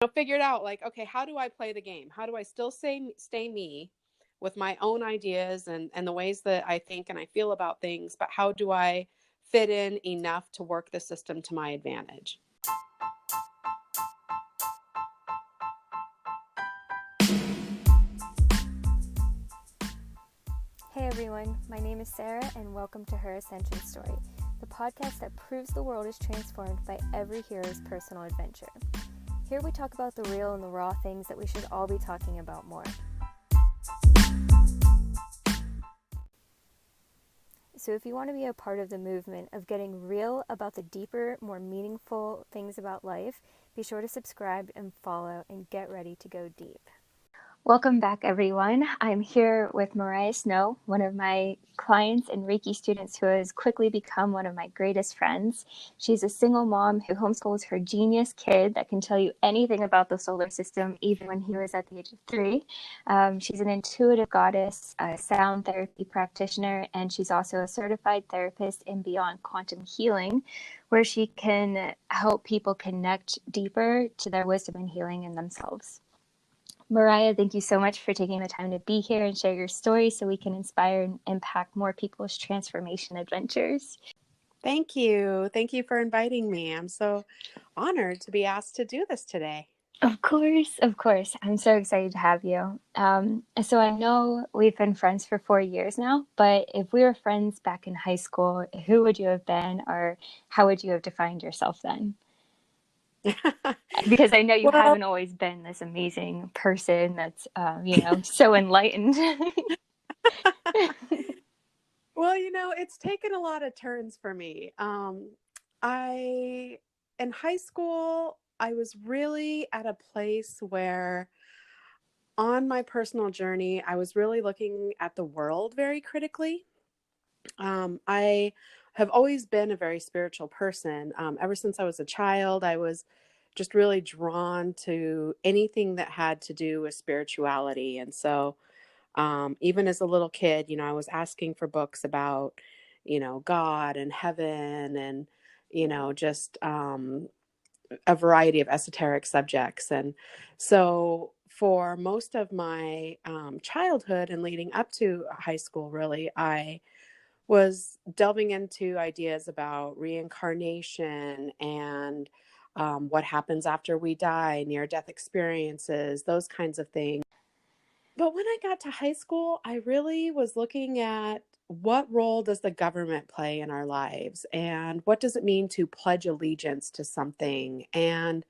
figured out like, okay, how do I play the game? How do I still stay me with my own ideas and the ways that I think and I feel about things, but how do I fit in enough to work the system to my advantage? Hey everyone, my name is Sarah and welcome to her Ascension story, the podcast that proves the world is transformed by every hero's personal adventure. Here we talk about the real and the raw things that we should all be talking about more. So if you want to be a part of the movement of getting real about the deeper, more meaningful things about life, be sure to subscribe and follow and get ready to go deep. Welcome back, everyone. I'm here with Mariah Snow, one of my clients and Reiki students who has quickly become one of my greatest friends. She's a single mom who homeschools her genius kid that can tell you anything about the solar system, even when he was at the age of 3. She's an intuitive goddess, a sound therapy practitioner, and she's also a certified therapist in Beyond Quantum Healing, where she can help people connect deeper to their wisdom and healing in themselves. Mariah, thank you so much for taking the time to be here and share your story so we can inspire and impact more people's transformation adventures. Thank you. Thank you for inviting me. I'm so honored to be asked to do this today. Of course. I'm so excited to have you. So I know we've been friends for 4 years now, but if we were friends back in high school, who would you have been, or how would you have defined yourself then? Because I know you Well, haven't always been this amazing person that's, so enlightened. well, it's taken a lot of turns for me. In high school, I was really at a place where on my personal journey, I was really looking at the world very critically. I have always been a very spiritual person. Ever since I was a child, I was just really drawn to anything that had to do with spirituality. And so, even as a little kid, I was asking for books about, God and heaven and, just a variety of esoteric subjects. And so for most of my childhood and leading up to high school, really, I was delving into ideas about reincarnation and what happens after we die, near-death experiences, those kinds of things. But when I got to high school, I really was looking at what role does the government play in our lives and what does it mean to pledge allegiance to something, and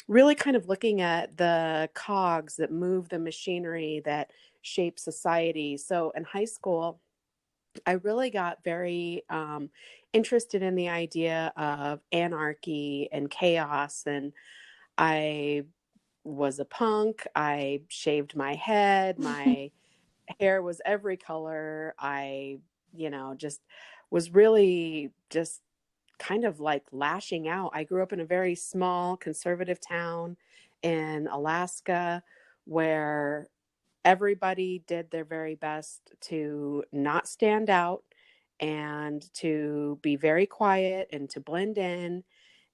really kind of looking at the cogs that move the machinery that shape society. So in high school, I really got very interested in the idea of anarchy and chaos. And I was a punk. I shaved my head. My hair was every color. I, just was really just kind of like lashing out. I grew up in a very small conservative town in Alaska where everybody did their very best to not stand out and to be very quiet and to blend in.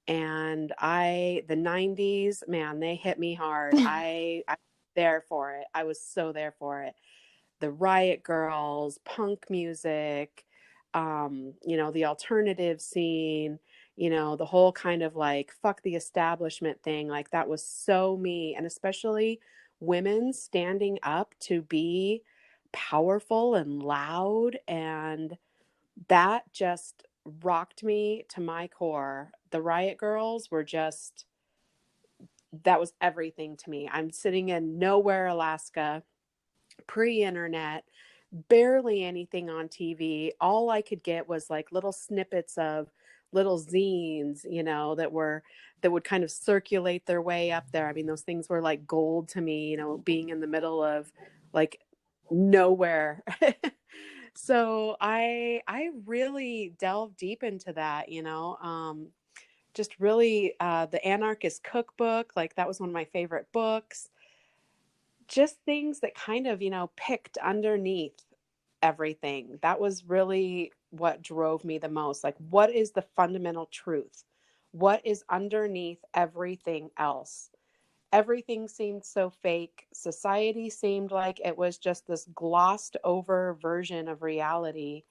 And the 90s, man, they hit me hard. I was there for it. I was so there for it. The Riot Girls, punk music, the alternative scene, the whole kind of like, fuck the establishment thing. Like that was so me. And especially women standing up to be powerful and loud. And that just rocked me to my core. The Riot Girls were just, that was everything to me. I'm sitting in nowhere, Alaska, pre-internet, barely anything on TV. All I could get was like little snippets of little zines, that would kind of circulate their way up there. I mean, those things were like gold to me, being in the middle of like nowhere. So I really delved deep into that, just really the Anarchist Cookbook, like that was one of my favorite books. Just things that kind of, picked underneath everything. That was really what drove me the most. Like, what is the fundamental truth? What is underneath everything else? everything seemed so fake. Society seemed like it was just this glossed over version of reality.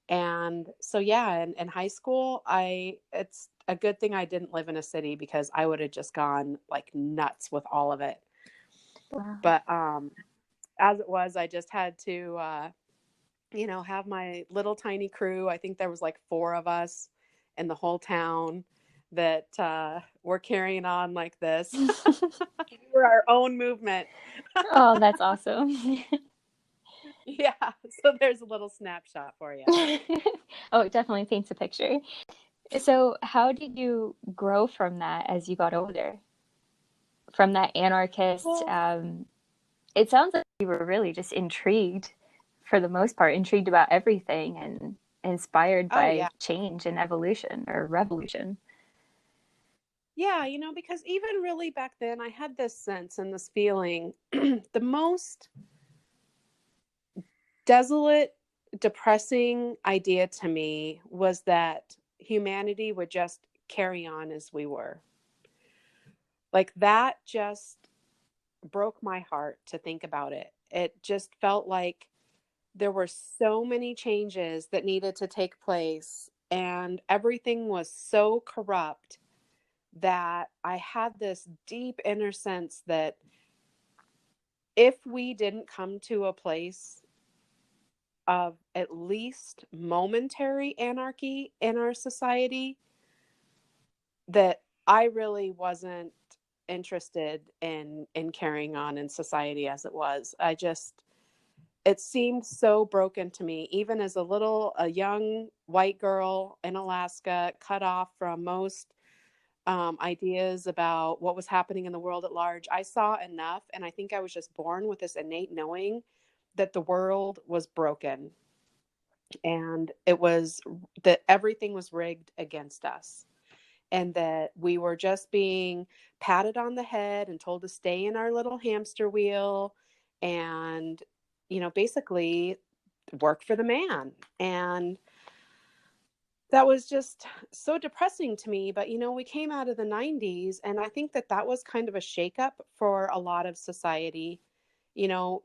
And so, yeah, in high school, it's a good thing I didn't live in a city because I would have just gone like nuts with all of it. Wow. But as it was, I just had to, have my little tiny crew. I think there was like four of us in the whole town that were carrying on like this. We were our own movement. Oh, that's awesome. Yeah. So there's a little snapshot for you. Oh, it definitely paints a picture. So, how did you grow from that as you got older? From that anarchist, Well, it sounds like you were really just intrigued, for the most part, intrigued about everything and inspired oh, by yeah. change and evolution or revolution. Yeah, because even really back then, I had this sense and this feeling the most desolate, depressing idea to me was that humanity would just carry on as we were. Like that just broke my heart to think about it. It just felt like there were so many changes that needed to take place, and everything was so corrupt that I had this deep inner sense that if we didn't come to a place of at least momentary anarchy in our society, that I really wasn't interested in carrying on in society as it was. It seemed so broken to me, even as a young white girl in Alaska, cut off from most ideas about what was happening in the world at large. I saw enough, and I think I was just born with this innate knowing that the world was broken, and it was that everything was rigged against us, and that we were just being patted on the head and told to stay in our little hamster wheel and, basically work for the man. And that was just so depressing to me. But, we came out of the 90s, and I think that that was kind of a shakeup for a lot of society. You know,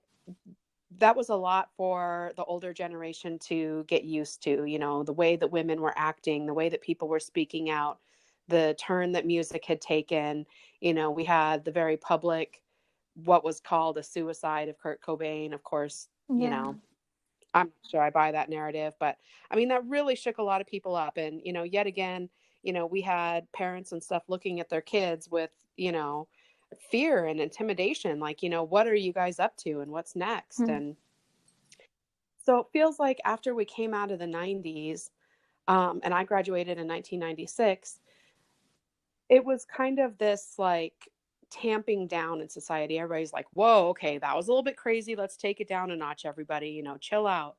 that was a lot for the older generation to get used to, the way that women were acting, the way that people were speaking out, the turn that music had taken. We had the very public, what was called a suicide of Kurt Cobain. Of course, Yeah. I'm not sure I buy that narrative, but I mean, that really shook a lot of people up. And, yet again, we had parents and stuff looking at their kids with, fear and intimidation, like, what are you guys up to and what's next? Hmm. And so it feels like after we came out of the 90s, and I graduated in 1996, it was kind of this like tamping down in society. Everybody's like, whoa, okay, that was a little bit crazy. Let's take it down a notch, everybody, chill out.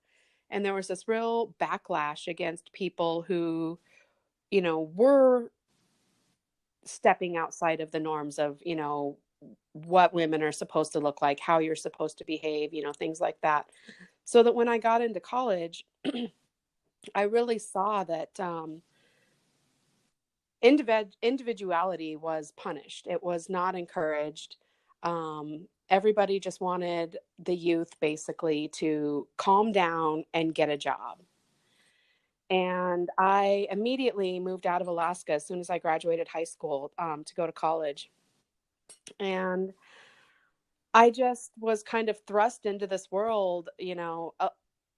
And there was this real backlash against people who, were stepping outside of the norms of, what women are supposed to look like, how you're supposed to behave, things like that. So that when I got into college, I really saw that individuality was punished. It was not encouraged. Everybody just wanted the youth basically to calm down and get a job. And I immediately moved out of Alaska as soon as I graduated high school to go to college. And I just was kind of thrust into this world.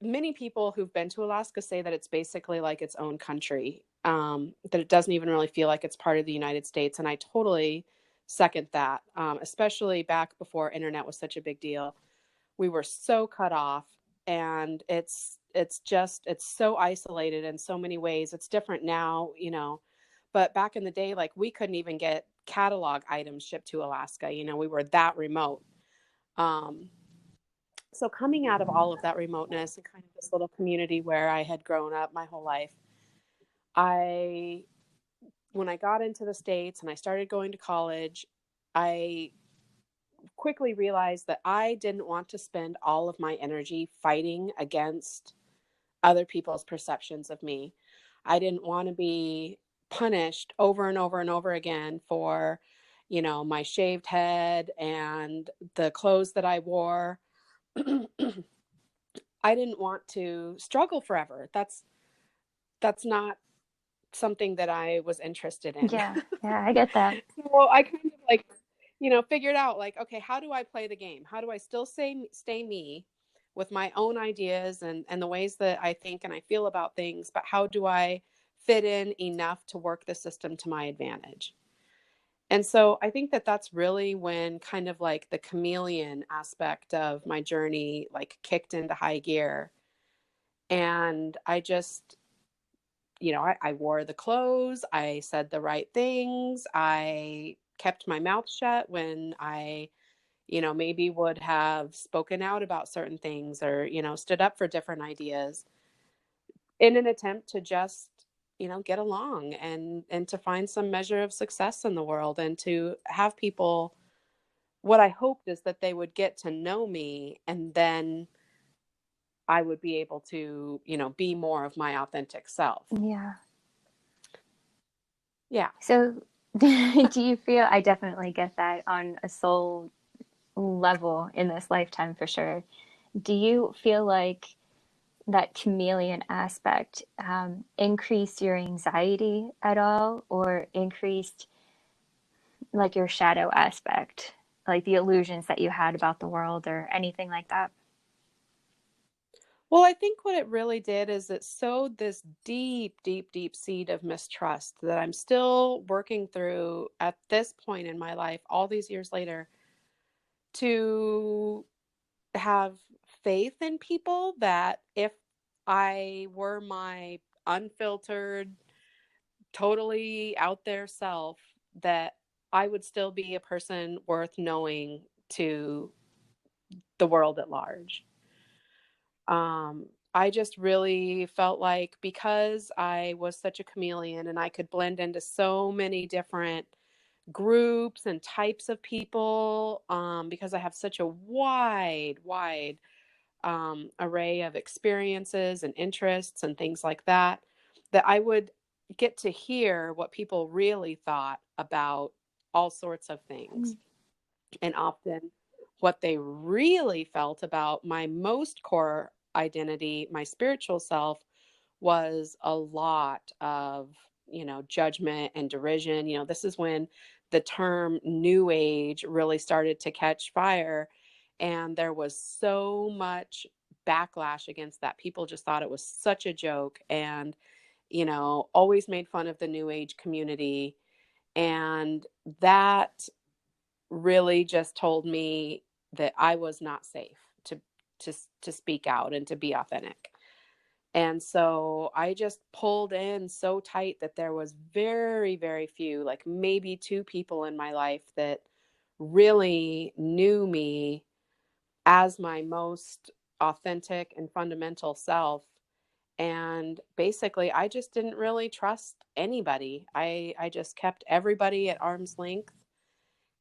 Many people who've been to Alaska say that it's basically like its own country, that it doesn't even really feel like it's part of the United States. And I totally second that, especially back before internet was such a big deal. We were so cut off, and it's so isolated in so many ways. It's different now, but back in the day, like we couldn't even get catalog items shipped to Alaska. We were that remote. Um, so coming out of all of that remoteness and kind of this little community where I had grown up my whole life, I, when I got into the States and I started going to college, I quickly realized that I didn't want to spend all of my energy fighting against other people's perceptions of me. I didn't want to be punished over and over and over again for, my shaved head and the clothes that I wore. I didn't want to struggle forever. That's not something that I was interested in. Yeah, yeah, I get that. So I kind of like, figured out like, okay, how do I play the game? How do I still stay me with my own ideas and the ways that I think and I feel about things, but how do I fit in enough to work the system to my advantage? And so I think that that's really when kind of like the chameleon aspect of my journey like kicked into high gear. And I just, I wore the clothes, I said the right things, I kept my mouth shut when I, maybe would have spoken out about certain things or, stood up for different ideas in an attempt to just, get along and to find some measure of success in the world and to have people. What I hoped is that they would get to know me and then I would be able to, be more of my authentic self. Yeah. Yeah. So, do you feel, I definitely get that on a soul level in this lifetime for sure. Do you feel like that chameleon aspect increased your anxiety at all, or increased like your shadow aspect, like the illusions that you had about the world or anything like that? Well, I think what it really did is it sowed this deep, deep, deep seed of mistrust that I'm still working through at this point in my life, all these years later, to have faith in people that if I were my unfiltered, totally out there self, that I would still be a person worth knowing to the world at large. I just really felt like because I was such a chameleon and I could blend into so many different groups and types of people, because I have such a wide array of experiences and interests and things like that, that I would get to hear what people really thought about all sorts of things. And often what they really felt about my most core identity, my spiritual self, was a lot of, judgment and derision. This is when the term new age really started to catch fire. And there was so much backlash against that. People just thought it was such a joke and, always made fun of the new age community. And that really just told me that I was not safe to speak out and to be authentic. And so I just pulled in so tight that there was very, very few, like maybe two people in my life that really knew me as my most authentic and fundamental self. And basically, I just didn't really trust anybody. I just kept everybody at arm's length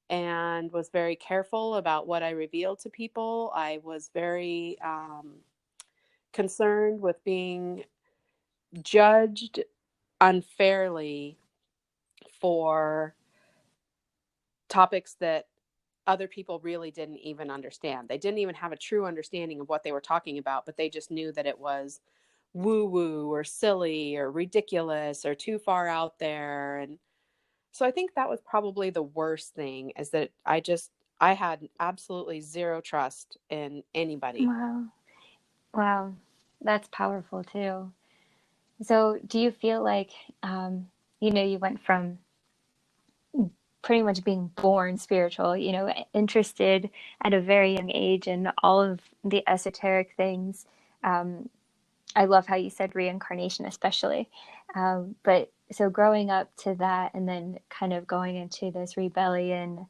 and was very careful about what I revealed to people. I was very concerned with being judged unfairly for topics that other people really didn't even understand. They didn't even have a true understanding of what they were talking about, but they just knew that it was woo woo or silly or ridiculous or too far out there. And so I think that was probably the worst thing, is that I had absolutely zero trust in anybody. Wow. Wow. That's powerful too. So, do you feel like, you went from pretty much being born spiritual, interested at a very young age in all of the esoteric things. I love how you said reincarnation, especially. But so growing up to that and then kind of going into this rebellion,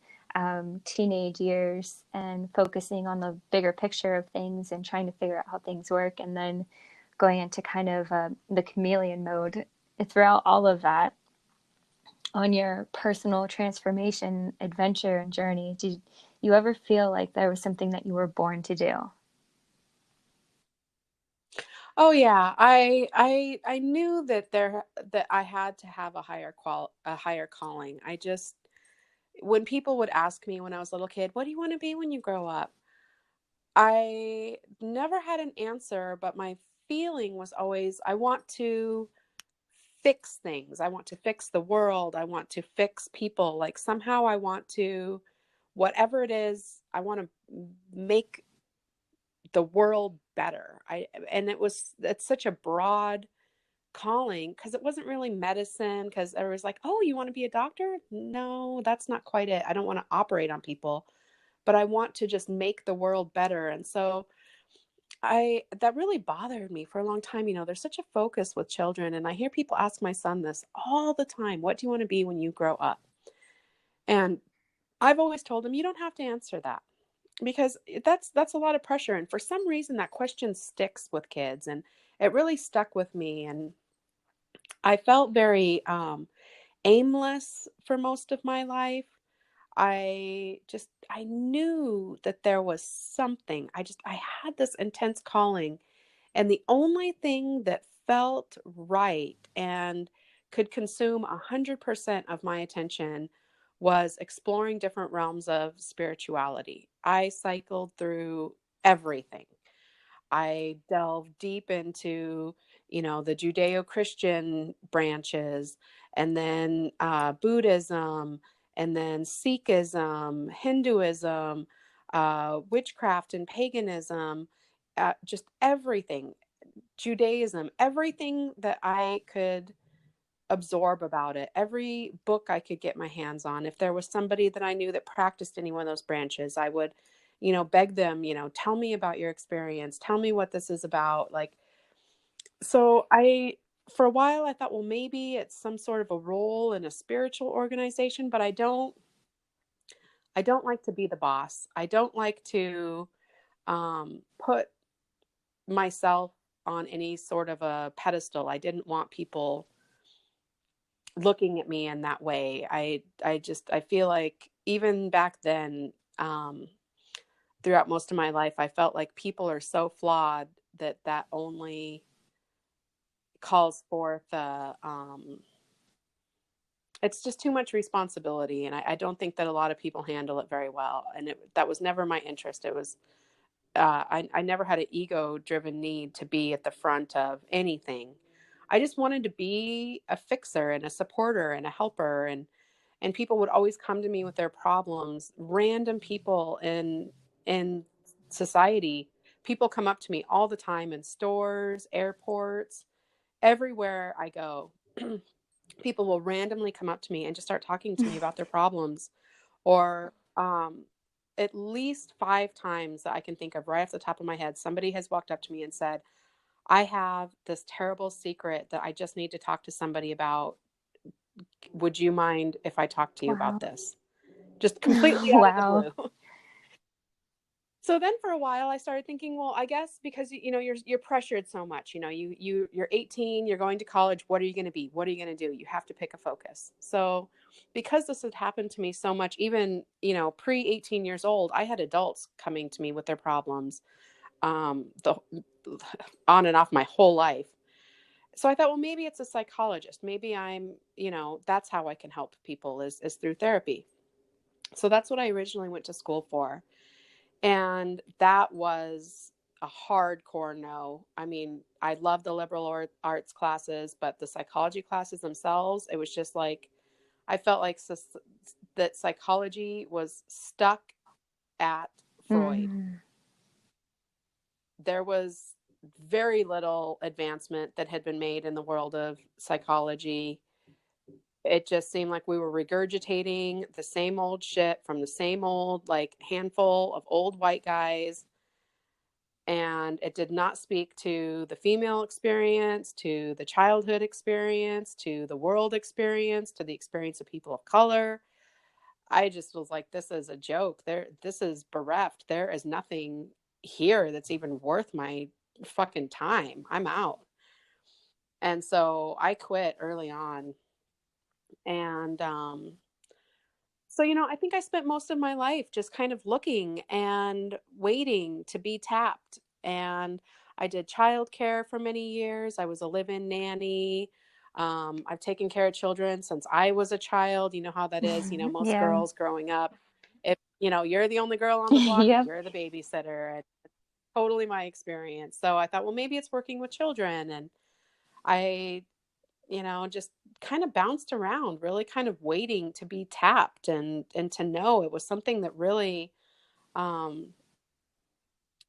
teenage years and focusing on the bigger picture of things and trying to figure out how things work, and then going into kind of the chameleon mode throughout all of that on your personal transformation adventure and journey. Did you ever feel like there was something that you were born to do? Oh yeah, I knew that I had to have a higher calling. I just, when people would ask me when I was a little kid, what do you want to be when you grow up? I never had an answer, but my feeling was always, I want to fix things. I want to fix the world. I want to fix people. Like somehow I want to, whatever it is, I want to make the world better. It's such a broad calling because it wasn't really medicine, because everyone's like, oh, you want to be a doctor? No, that's not quite it. I don't want to operate on people, but I want to just make the world better. And so that really bothered me for a long time. There's such a focus with children, and I hear people ask my son this all the time: what do you want to be when you grow up? And I've always told him, you don't have to answer that, because that's a lot of pressure. And for some reason that question sticks with kids, and it really stuck with me. And I felt very aimless for most of my life. I knew that there was something. I had this intense calling, and the only thing that felt right and could consume 100% of my attention was exploring different realms of spirituality. I cycled through everything. I delved deep into, the Judeo-Christian branches, and then Buddhism, and then Sikhism, Hinduism, witchcraft and paganism, just everything, Judaism, everything that I could absorb about it, every book I could get my hands on. If there was somebody that I knew that practiced any one of those branches, I would, beg them, tell me about your experience, tell me what this is about. Like, so for a while, I thought, well, maybe it's some sort of a role in a spiritual organization, but I don't like to be the boss. I don't like to put myself on any sort of a pedestal. I didn't want people looking at me in that way. I feel like even back then, throughout most of my life, I felt like people are so flawed that only calls forth it's just too much responsibility. And I don't think that a lot of people handle it very well. And that was never my interest. It was, I never had an ego driven need to be at the front of anything. I just wanted to be a fixer and a supporter and a helper. And people would always come to me with their problems. Random people in society, people come up to me all the time in stores, airports, everywhere I go. People will randomly come up to me and just start talking to me about their problems. Or at least 5 times that I can think of right off the top of my head, somebody has walked up to me and said, I have this terrible secret that I just need to talk to somebody about. Would you mind if I talk to you Wow. about this? Just completely out of the Wow. blue. So then for a while I started thinking, well, I guess because you're pressured so much, you're 18, you're going to college, what are you going to be? What are you going to do? You have to pick a focus. So because this had happened to me so much, even, pre 18 years old, I had adults coming to me with their problems, the on and off my whole life. So I thought, well, maybe it's a psychologist. Maybe I'm, that's how I can help people is through therapy. So that's what I originally went to school for. And that was a hardcore no. I mean, I love the liberal arts classes, but the psychology classes themselves, it was just like, I felt like that psychology was stuck at Freud. Mm. There was very little advancement that had been made in the world of psychology. It just seemed like we were regurgitating the same old shit from the same old, like, handful of old white guys. And it did not speak to the female experience, to the childhood experience, to the world experience, to the experience of people of color. I just was like, this is a joke. This is bereft. There is nothing here that's even worth my fucking time. I'm out. And so I quit early on. And so, I think I spent most of my life just kind of looking and waiting to be tapped. And I did childcare for many years. I was a live-in nanny. I've taken care of children since I was a child. You know how that is. You know, most Yeah. girls growing up, if, you know, you're the only girl on the block, Yep. you're the babysitter. And it's totally my experience. So I thought, well, maybe it's working with children. And I, you know, just kind of bounced around, really kind of waiting to be tapped and to know it was something that really, um,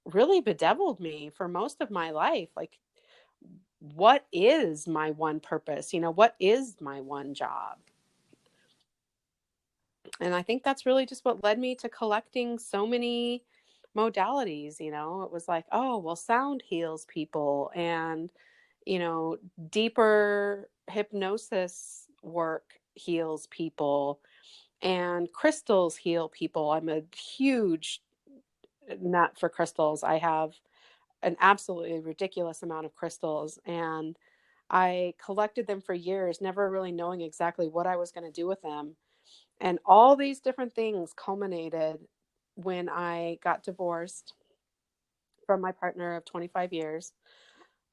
really bedeviled me for most of my life. Like, what is my one purpose? You know, what is my one job? And I think that's really just what led me to collecting so many modalities. You know, it was like, oh, well, sound heals people, and, you know, deeper hypnosis work heals people, and crystals heal people. I'm a huge nut for crystals. I have an absolutely ridiculous amount of crystals, and I collected them for years, never really knowing exactly what I was going to do with them. And all these different things culminated when I got divorced from my partner of 25 years.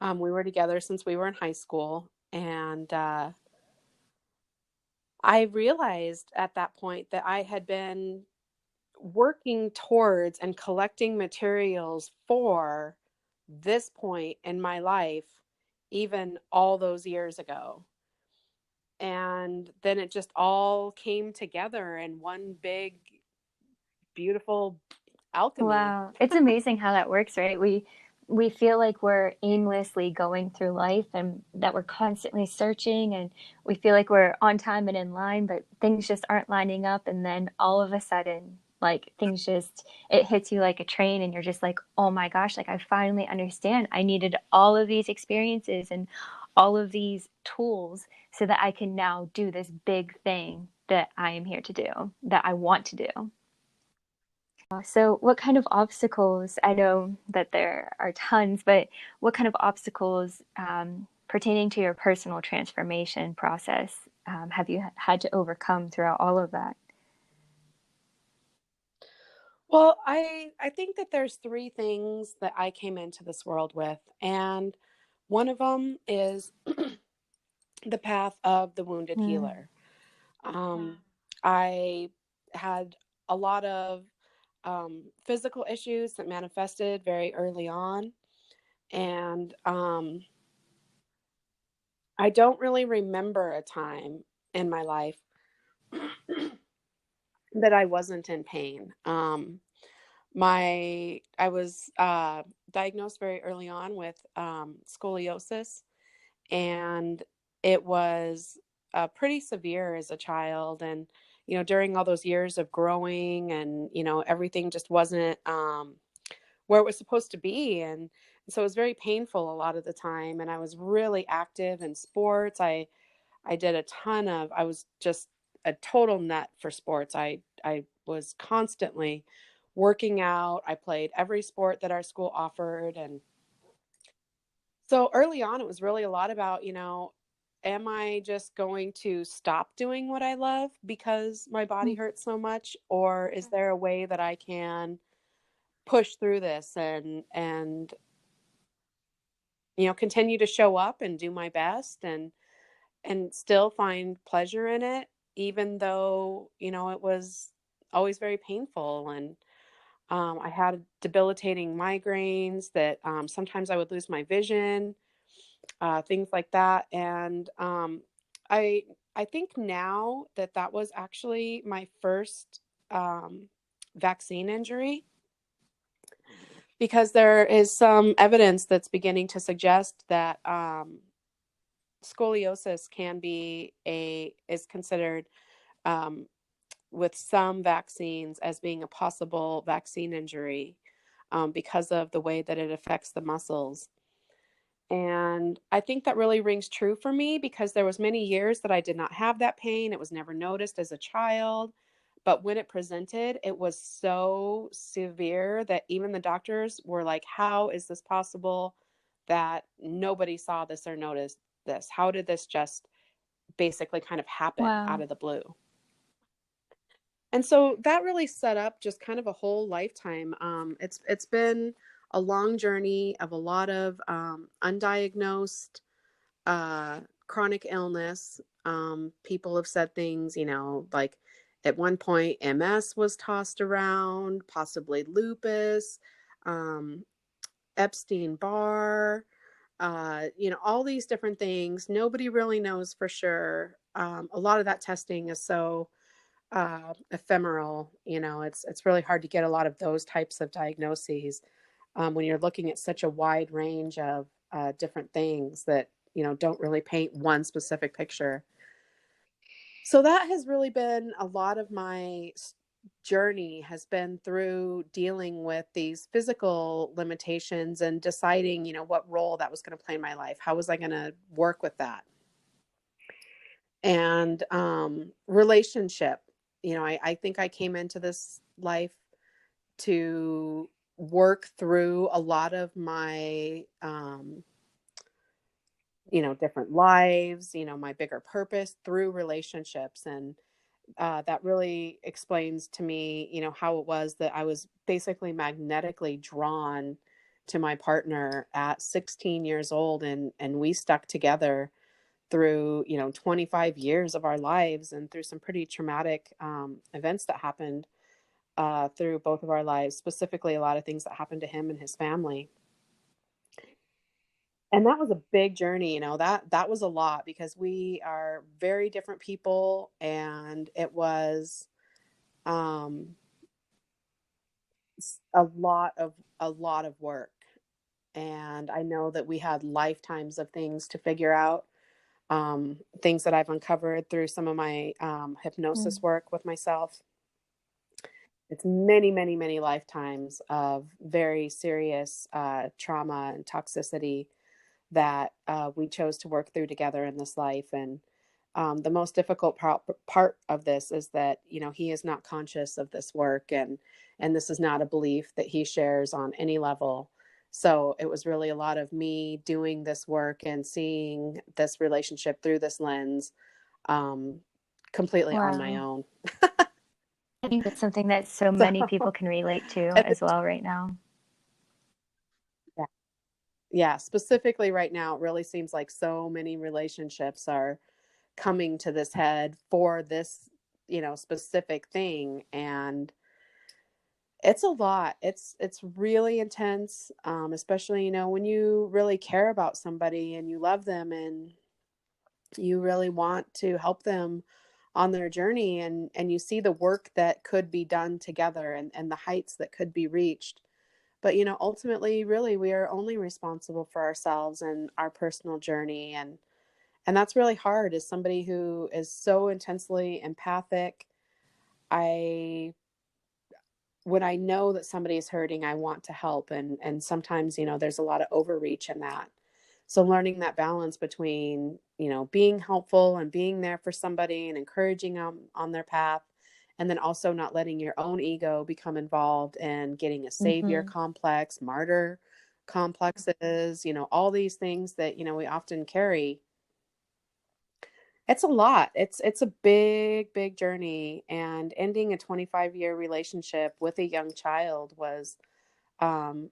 We were together since we were in high school. And I realized at that point that I had been working towards and collecting materials for this point in my life, even all those years ago. And then it just all came together in one big, beautiful alchemy. Wow. It's amazing how that works, right? We feel like we're aimlessly going through life and that we're constantly searching and we feel like we're on time and in line, but things just aren't lining up and then all of a sudden like things just it hits you like a train and you're just like, "Oh my gosh, like I finally understand. I needed all of these experiences and all of these tools so that I can now do this big thing that I am here to do, that I want to do." So, what kind of obstacles? I know that there are tons, but what kind of obstacles pertaining to your personal transformation process have you had to overcome throughout all of that? Well, I think that there's three things that I came into this world with, and one of them is the path of the wounded Mm. healer. I had a lot of physical issues that manifested very early on, and I don't really remember a time in my life that I wasn't in pain. I was diagnosed very early on with scoliosis, and it was pretty severe as a child. And you know, during all those years of growing, and you know, everything just wasn't where it was supposed to be, and so it was very painful a lot of the time. And I was really active in sports. I did a ton of, I was just a total nut for sports. I was constantly working out. I played every sport that our school offered. And so early on, it was really a lot about, you know, am I just going to stop doing what I love because my body hurts so much? Or is there a way that I can push through this and, you know, continue to show up and do my best and still find pleasure in it, even though, you know, it was always very painful. And I had debilitating migraines that sometimes I would lose my vision, things like that. And I I think now that that was actually my first vaccine injury, because there is some evidence that's beginning to suggest that scoliosis can be a is considered um, with some vaccines as being a possible vaccine injury, because of the way that it affects the muscles. And I think that really rings true for me because there was many years that I did not have that pain. It was never noticed as a child, but when it presented, it was so severe that even the doctors were like, how is this possible that nobody saw this or noticed this? How did this just basically kind of happen out Wow. of the blue? And so that really set up just kind of a whole lifetime. It's been a long journey of a lot of undiagnosed chronic illness. People have said things, like at one point MS was tossed around, possibly lupus, um, Epstein-Barr, all these different things. Nobody really knows for sure. A lot of that testing is so ephemeral. It's really hard to get a lot of those types of diagnoses when you're looking at such a wide range of different things that don't really paint one specific picture. So that has really been a lot of my journey, has been through dealing with these physical limitations and deciding, what role that was going to play in my life. How was I going to work with that? And relationship, I think I came into this life to work through a lot of my different lives, my bigger purpose through relationships. And that really explains to me, how it was that I was basically magnetically drawn to my partner at 16 years old. And we stuck together through, 25 years of our lives and through some pretty traumatic events that happened through both of our lives, specifically a lot of things that happened to him and his family. And that was a big journey, that was a lot because we are very different people, and it was um, a lot of work. And I know that we had lifetimes of things to figure out, things that I've uncovered through some of my hypnosis work with myself. It's many, many, many lifetimes of very serious trauma and toxicity that we chose to work through together in this life. And the most difficult part of this is that, he is not conscious of this work, and this is not a belief that he shares on any level. So it was really a lot of me doing this work and seeing this relationship through this lens, um, completely on my Wow. own. I think that's something that so many So, people can relate to and as well right now. yeah, yeah, specifically right now, it really seems like so many relationships are coming to this head for this, specific thing. And it's a lot. It's really intense, especially, when you really care about somebody and you love them and you really want to help them on their journey, and you see the work that could be done together, and the heights that could be reached. But, ultimately, really, we are only responsible for ourselves and our personal journey. And that's really hard as somebody who is so intensely empathic. I When I know that somebody is hurting, I want to help. And sometimes, there's a lot of overreach in that. So learning that balance between, being helpful and being there for somebody and encouraging them on their path, and then also not letting your own ego become involved and getting a savior Mm-hmm. complex, martyr complexes, all these things that, we often carry. It's a lot. It's a big, big journey. And ending a 25-year relationship with a young child was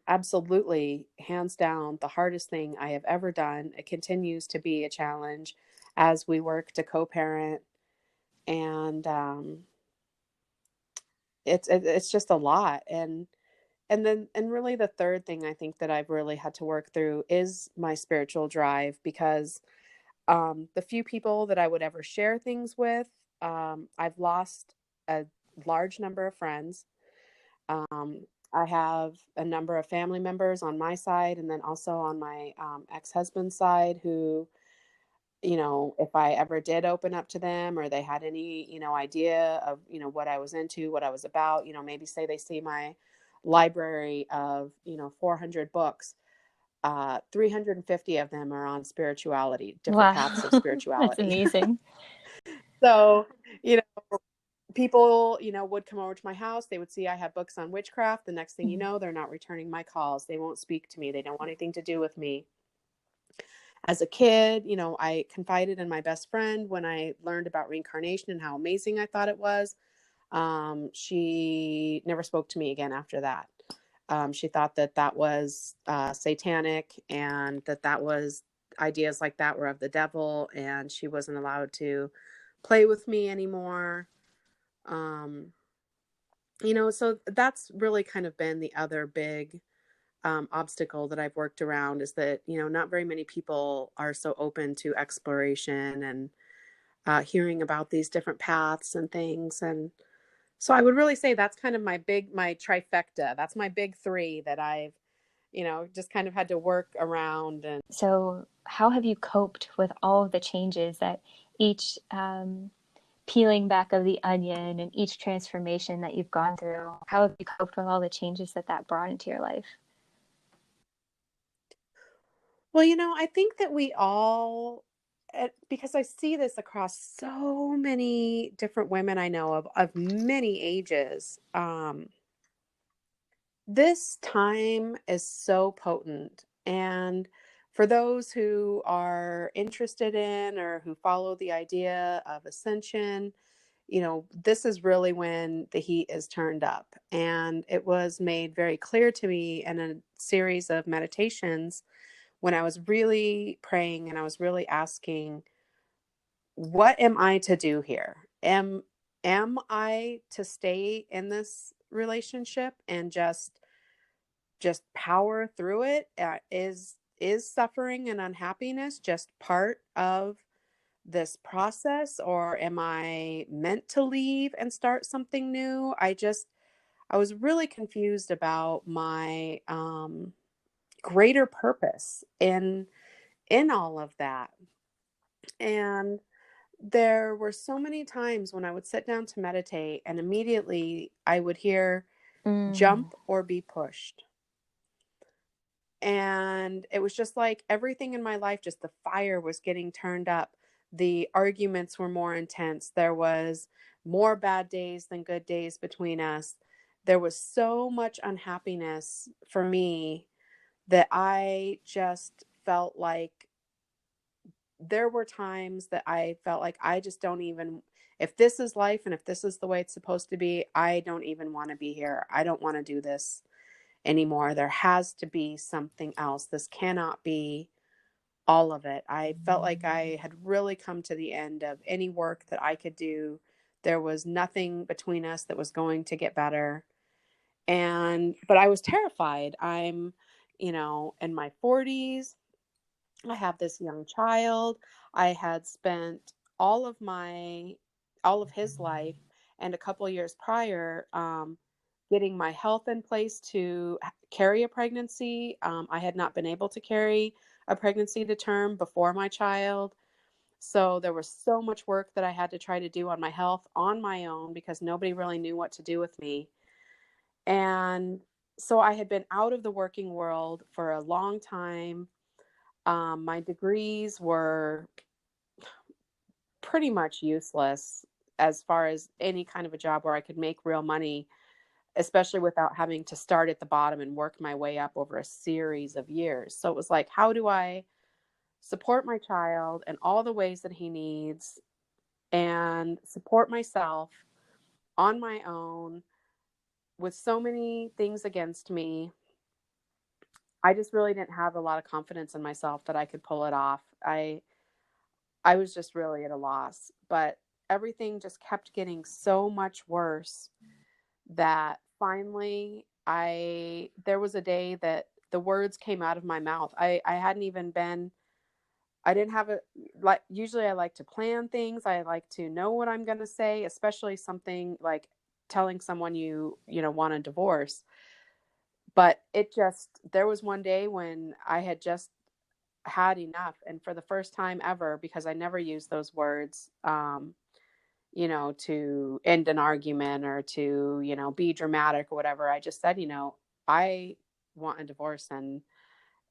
absolutely, hands down, the hardest thing I have ever done. It continues to be a challenge as we work to co-parent. And it's just a lot. And really the third thing I think that I've really had to work through is my spiritual drive, because the few people that I would ever share things with, I've lost a large number of friends. I have a number of family members on my side, and then also on my ex-husband's side, who, if I ever did open up to them, or they had any, idea of, what I was into, what I was about, maybe say they see my library of, 400 books, 350 of them are on spirituality, different paths of Wow. That's spirituality. amazing. So, you know, people, would come over to my house. They would see I have books on witchcraft. The next thing you Mhm. know, they're not returning my calls. They won't speak to me. They don't want anything to do with me. As a kid, I confided in my best friend when I learned about reincarnation and how amazing I thought it was. She never spoke to me again after that. She thought that that was satanic, and that was ideas like that were of the devil, and she wasn't allowed to play with me anymore. Um, so that's really kind of been the other big obstacle that I've worked around, is that, not very many people are so open to exploration and hearing about these different paths and things. And so I would really say that's kind of my trifecta. That's my big three that I've, just kind of had to work around. And so how have you coped with all of the changes that each peeling back of the onion and each transformation that you've gone through? How have you coped with all the changes that brought into your life? well, I think that we all, because I see this across so many different women I know of many ages. This time is so potent. And for those who are interested in or who follow the idea of ascension, this is really when the heat is turned up. And it was made very clear to me in a series of meditations when I was really praying and I was really asking, what am I to do here? Am I to stay in this relationship and just power through it? Is suffering and unhappiness just part of this process, or am I meant to leave and start something new? I was really confused about my greater purpose in all of that. And there were so many times when I would sit down to meditate and immediately I would hear Mm. jump or be pushed. And it was just like everything in my life, just the fire was getting turned up. The arguments were more intense. There was more bad days than good days between us. There was so much unhappiness for me that I just felt like there were times that I felt like I just don't even, if this is life and if this is the way it's supposed to be, I don't even want to be here. I don't want to do this anymore. There has to be something else. This cannot be all of it. I felt like I had really come to the end of any work that I could do. There was nothing between us that was going to get better. But I was terrified. I'm, in my 40s. I have this young child. I had spent all of his life and a couple of years prior, getting my health in place to carry a pregnancy. I had not been able to carry a pregnancy to term before my child. So there was so much work that I had to try to do on my health on my own because nobody really knew what to do with me. And so I had been out of the working world for a long time. My degrees were pretty much useless as far as any kind of a job where I could make real money, especially without having to start at the bottom and work my way up over a series of years. So it was like, how do I support my child in all the ways that he needs and support myself on my own with so many things against me? I just really didn't have a lot of confidence in myself that I could pull it off. I was just really at a loss, but everything just kept getting so much worse that finally there was a day that the words came out of my mouth. I hadn't even been, I didn't have a, like, usually I like to plan things. I like to know what I'm going to say, especially something like telling someone want a divorce. But there was one day when I had just had enough. And for the first time ever, because I never used those words, to end an argument or to, be dramatic or whatever. I just said, I want a divorce, and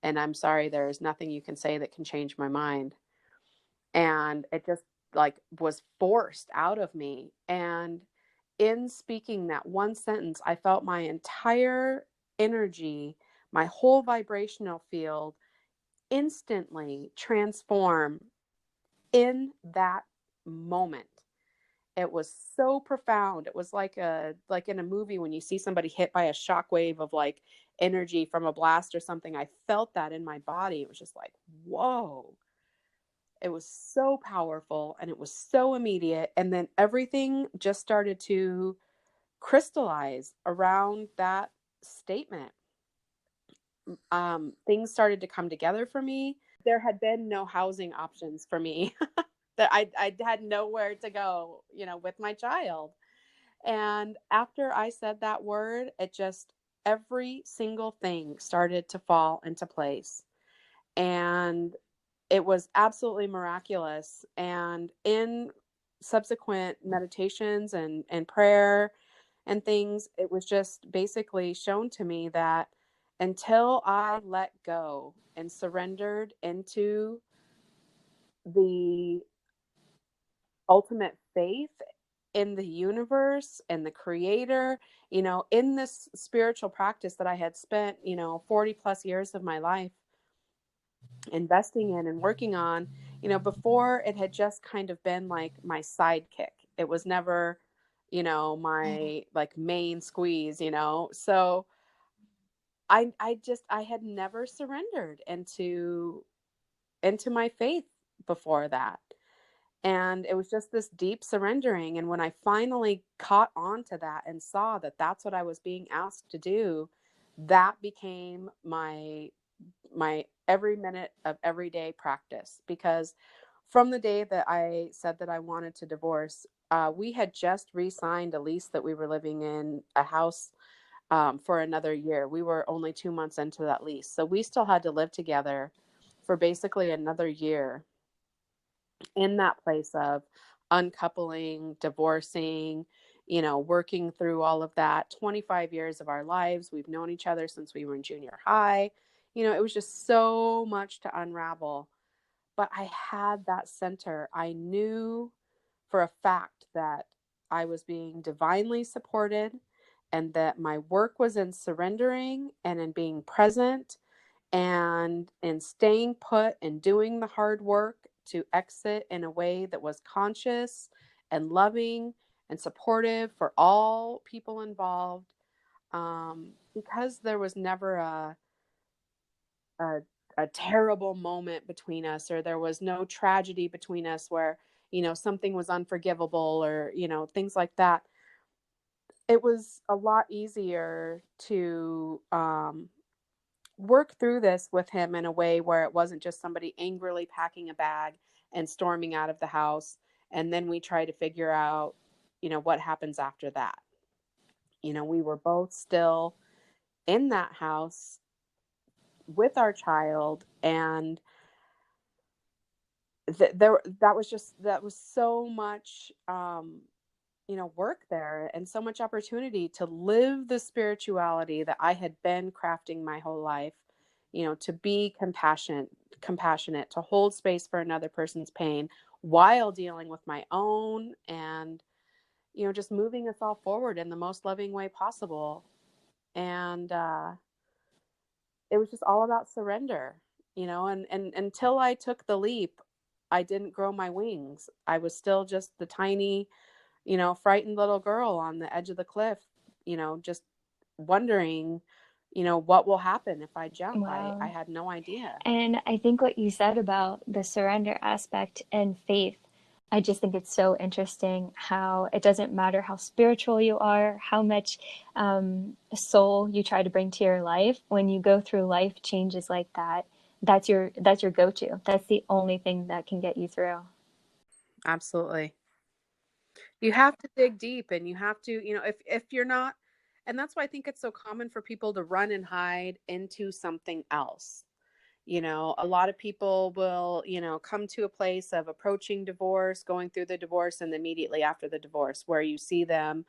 I'm sorry, there's nothing you can say that can change my mind. And it just like was forced out of me. And in speaking that one sentence, I felt my entire energy, my whole vibrational field instantly transform in that moment. It was so profound. It was like in a movie when you see somebody hit by a shockwave of like energy from a blast or something. I felt that in my body. It was just like, whoa. It was so powerful and it was so immediate. And then everything just started to crystallize around that statement. Things started to come together for me. There had been no housing options for me. That I had nowhere to go, with my child. And after I said that word, it just, every single thing started to fall into place. And it was absolutely miraculous. And in subsequent meditations and prayer and things, it was just basically shown to me that until I let go and surrendered into the ultimate faith in the universe and the creator, in this spiritual practice that I had spent, 40 plus years of my life investing in and working on, before it had just kind of been like my sidekick. It was never, my like main squeeze, So I had never surrendered into my faith before that. And it was just this deep surrendering. And when I finally caught on to that and saw that that's what I was being asked to do, that became my every minute of everyday practice. Because from the day that I said that I wanted to divorce, we had just re-signed a lease that we were living in a house for another year. We were only 2 months into that lease. So we still had to live together for basically another year in that place of uncoupling, divorcing, working through all of that. 25 years of our lives. We've known each other since we were in junior high. It was just so much to unravel. But I had that center. I knew for a fact that I was being divinely supported and that my work was in surrendering and in being present and in staying put and doing the hard work to exit in a way that was conscious and loving and supportive for all people involved. Because there was never a, a terrible moment between us, or there was no tragedy between us where, something was unforgivable, or, things like that. It was a lot easier to work through this with him in a way where it wasn't just somebody angrily packing a bag and storming out of the house. And then we try to figure out, what happens after that. We were both still in that house with our child. And that was so much, work there, and so much opportunity to live the spirituality that I had been crafting my whole life, to be compassionate, to hold space for another person's pain while dealing with my own, and, just moving us all forward in the most loving way possible. And it was just all about surrender, and until I took the leap, I didn't grow my wings. I was still just the tiny, frightened little girl on the edge of the cliff, just wondering, what will happen if I jump. I Wow. had no idea. And I think what you said about the surrender aspect and faith, I just think it's so interesting how it doesn't matter how spiritual you are, how much soul you try to bring to your life. When you go through life changes like that, that's your go-to. That's the only thing that can get you through. Absolutely. You have to dig deep, and you have to, if you're not, and that's why I think it's so common for people to run and hide into something else. A lot of people will, come to a place of approaching divorce, going through the divorce, and immediately after the divorce, where you see them,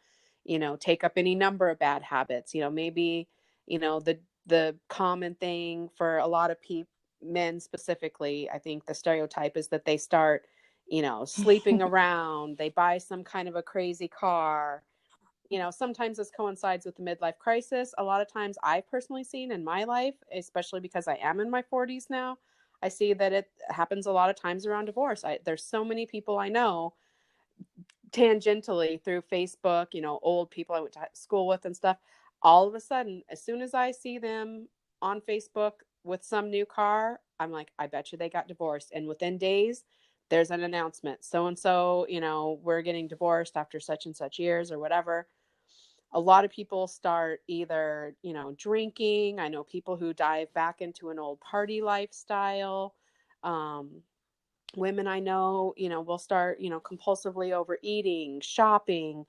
take up any number of bad habits. Maybe, the common thing for a lot of men specifically, I think the stereotype is that they start, sleeping around, they buy some kind of a crazy car. Sometimes this coincides with the midlife crisis. A lot of times I've personally seen in my life, especially because I am in my 40s now, I see that it happens a lot of times around divorce. There's so many people I know tangentially through Facebook, old people I went to school with and stuff. All of a sudden, as soon as I see them on Facebook with some new car, I'm like, I bet you they got divorced. And within days, there's an announcement. So and so, we're getting divorced after such and such years or whatever. A lot of people start either, drinking. I know people who dive back into an old party lifestyle. Women I know, will start, compulsively overeating, shopping.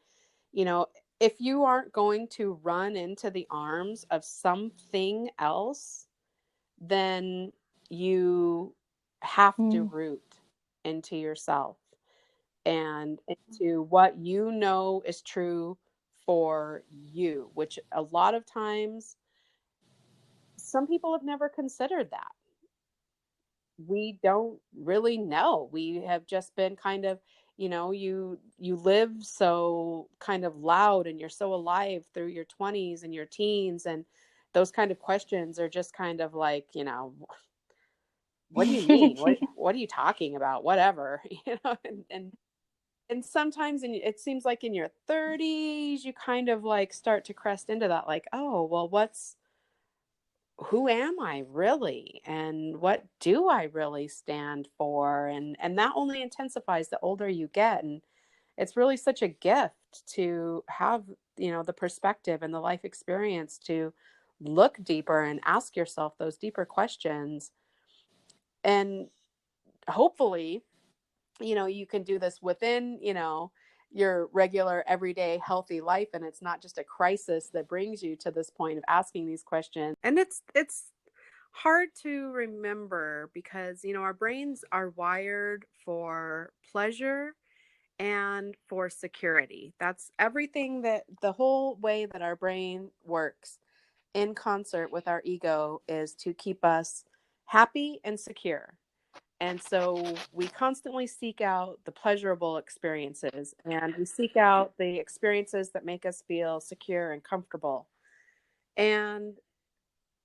You know, if you aren't going to run into the arms of something else, then you have to root into yourself and into what you know is true for you, which a lot of times some people have never considered that. We don't really know. We have just been kind of, you live so kind of loud and you're so alive through your 20s and your teens, and those kind of questions are just kind of like, what do you mean? What are you talking about? Whatever, and sometimes it seems like in your 30s you kind of like start to crest into that, like, oh, well, who am I really, and what do I really stand for? And that only intensifies the older you get. And it's really such a gift to have, the perspective and the life experience to look deeper and ask yourself those deeper questions. And hopefully, you can do this within, your regular everyday healthy life, and it's not just a crisis that brings you to this point of asking these questions. And it's hard to remember because, our brains are wired for pleasure and for security. That's everything, that the whole way that our brain works in concert with our ego is to keep us happy and secure. And so we constantly seek out the pleasurable experiences, and we seek out the experiences that make us feel secure and comfortable. And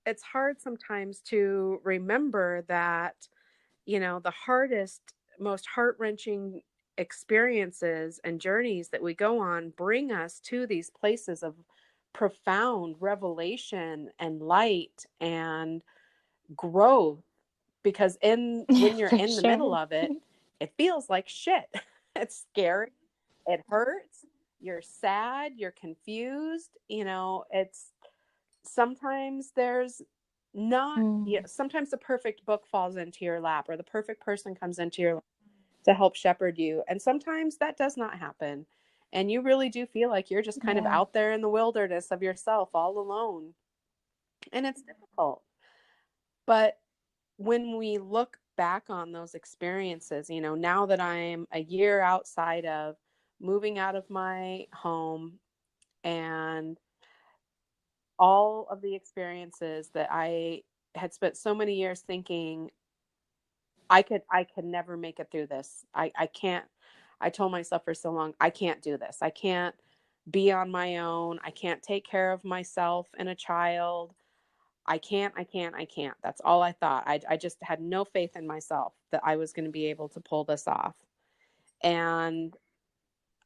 it's hard sometimes to remember that, the hardest, most heart-wrenching experiences and journeys that we go on bring us to these places of profound revelation and light and growth, because when you're For in the middle sure. of it, it feels like shit. It's scary. It hurts. You're sad. You're confused. It's sometimes there's not, sometimes the perfect book falls into your lap, or the perfect person comes into your life to help shepherd you. And sometimes that does not happen. And you really do feel like you're just kind of Yeah. out there in the wilderness of yourself all alone. And it's difficult. But when we look back on those experiences, now that I'm a year outside of moving out of my home, and all of the experiences that I had spent so many years thinking I could never make it through this. I can't. I told myself for so long, I can't do this. I can't be on my own. I can't take care of myself and a child. I can't. That's all I thought. I just had no faith in myself that I was going to be able to pull this off. And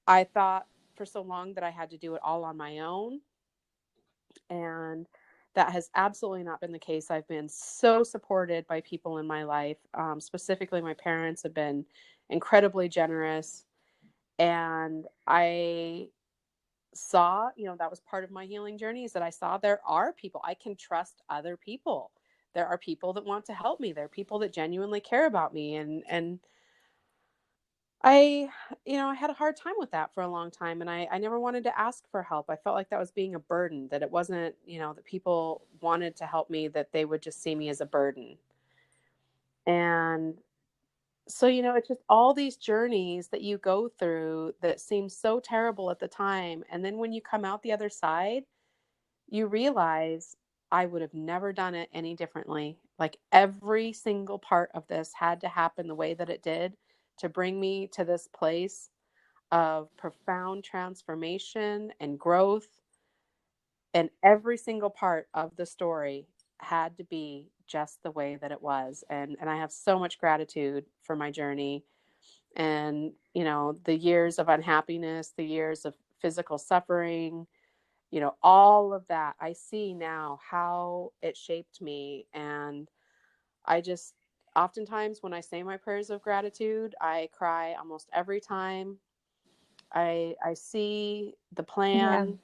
I thought for so long that I had to do it all on my own. And that has absolutely not been the case. I've been so supported by people in my life. Specifically, my parents have been incredibly generous. And I saw, that was part of my healing journey, is that I saw there are people, I can trust other people. There are people that want to help me. There are people that genuinely care about me. And I, I had a hard time with that for a long time. And I never wanted to ask for help. I felt like that was being a burden, that it wasn't, that people wanted to help me, that they would just see me as a burden. And so, it's just all these journeys that you go through that seem so terrible at the time. And then when you come out the other side, you realize I would have never done it any differently. Like every single part of this had to happen the way that it did to bring me to this place of profound transformation and growth. And every single part of the story had to be just the way that it was. And I have so much gratitude for my journey, and, the years of unhappiness, the years of physical suffering, all of that. I see now how it shaped me. And I just, oftentimes when I say my prayers of gratitude, I cry almost every time. I see the Yeah. plan.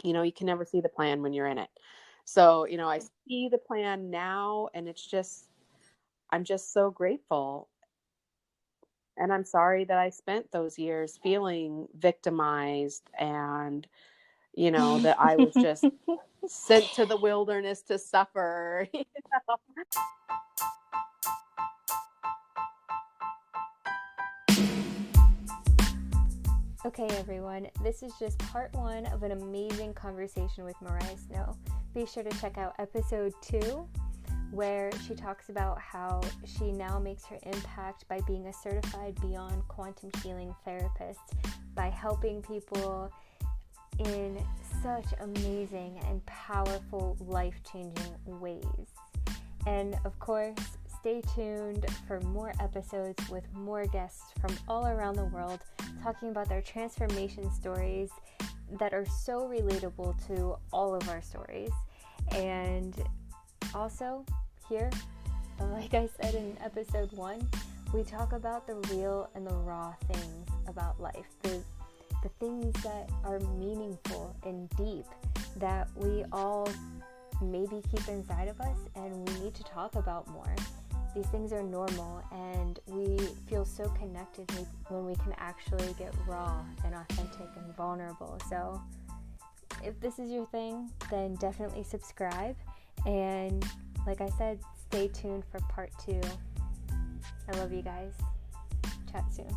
You can never see the plan when you're in it. So, I see the plan now, and I'm just so grateful. And I'm sorry that I spent those years feeling victimized and, that I was just sent to the wilderness to suffer. Okay, everyone, this is just part 1 of an amazing conversation with Mariah Snow. Be sure to check out episode 2, where she talks about how she now makes her impact by being a certified beyond quantum healing therapist, by helping people in such amazing and powerful, life-changing ways. And of course, stay tuned for more episodes with more guests from all around the world talking about their transformation stories that are so relatable to all of our stories. And also, here, like I said in episode 1, we talk about the real and the raw things about life, the things that are meaningful and deep that we all maybe keep inside of us and we need to talk about more. These things are normal, and we feel so connected when we can actually get raw and authentic and vulnerable. So if this is your thing, then definitely subscribe. And like I said, stay tuned for part 2. I love you guys. Chat soon.